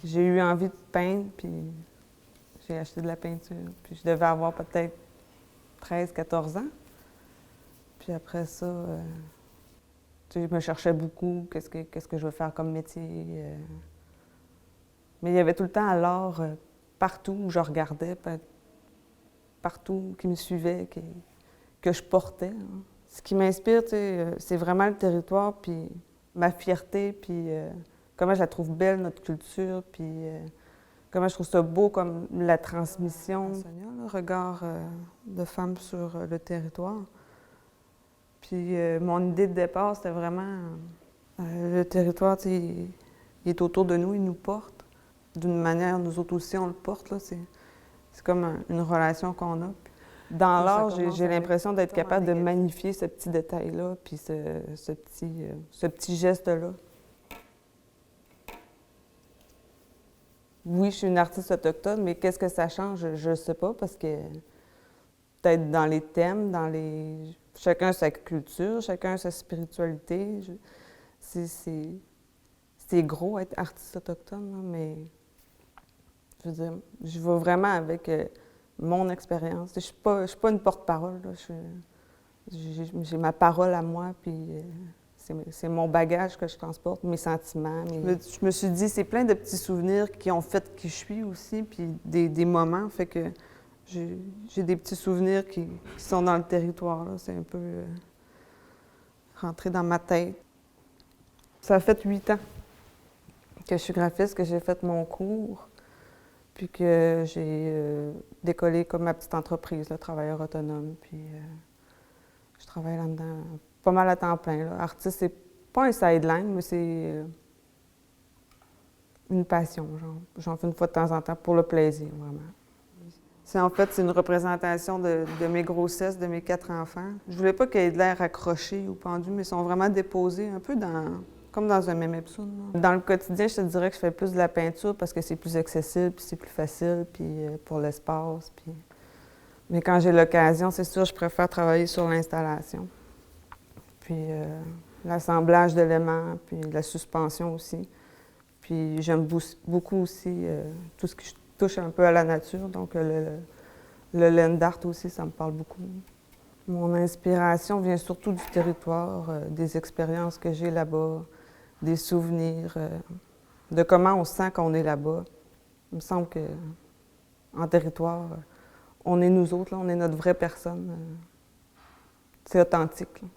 J'ai eu envie de peindre, puis j'ai acheté de la peinture. Puis je devais avoir peut-être 13-14 ans. Puis après ça, tu sais, je me cherchais beaucoup, qu'est-ce que je veux faire comme métier. Mais il y avait tout le temps l'art partout où je regardais, partout qui me suivait, que je portais, hein. Ce qui m'inspire, tu sais, c'est vraiment le territoire, puis ma fierté, puis comment je la trouve belle, notre culture, puis comment je trouve ça beau comme la transmission. Le regard de femme sur le territoire. Puis mon idée de départ, c'était vraiment le territoire, tu sais, il est autour de nous, il nous porte. D'une manière, nous autres aussi, on le porte, là. C'est comme une relation qu'on a. Dans l'art, j'ai l'impression d'être capable de magnifier ce petit détail-là, puis ce petit geste-là. Oui, je suis une artiste autochtone, mais qu'est-ce que ça change? Je ne sais pas, parce que peut-être dans les thèmes, chacun sa culture, chacun sa spiritualité. C'est gros être artiste autochtone, là, mais je veux dire, je vais vraiment avec mon expérience. Je ne suis pas une porte-parole. J'ai ma parole à moi, puis c'est mon bagage que je transporte, mes sentiments. Je me suis dit, c'est plein de petits souvenirs qui ont fait qui je suis aussi, puis des moments. Fait que j'ai des petits souvenirs qui sont dans le territoire. C'est un peu rentré dans ma tête. Ça a fait 8 ans que je suis graphiste, que j'ai fait mon cours, puis que j'ai décollé comme ma petite entreprise, là, travailleur autonome. Puis je travaille là-dedans pas mal à temps plein, là. Artiste, c'est pas un sideline, mais c'est une passion, genre. J'en fais une fois de temps en temps pour le plaisir, vraiment. En fait, c'est une représentation de mes grossesses, de mes 4 enfants. Je voulais pas qu'ils aient de l'air accrochés ou pendus, mais ils sont vraiment déposés, un peu comme dans un Memepsune. Dans le quotidien, je te dirais que je fais plus de la peinture parce que c'est plus accessible, puis c'est plus facile, puis pour l'espace. Puis... Mais quand j'ai l'occasion, c'est sûr, je préfère travailler sur l'installation. Puis l'assemblage d'éléments, puis la suspension aussi. Puis j'aime beaucoup aussi tout ce qui touche un peu à la nature, donc le land art aussi, ça me parle beaucoup. Mon inspiration vient surtout du territoire, des expériences que j'ai là-bas, des souvenirs, de comment on sent qu'on est là-bas. Il me semble qu'en territoire, on est nous autres, là, on est notre vraie personne. C'est authentique, là.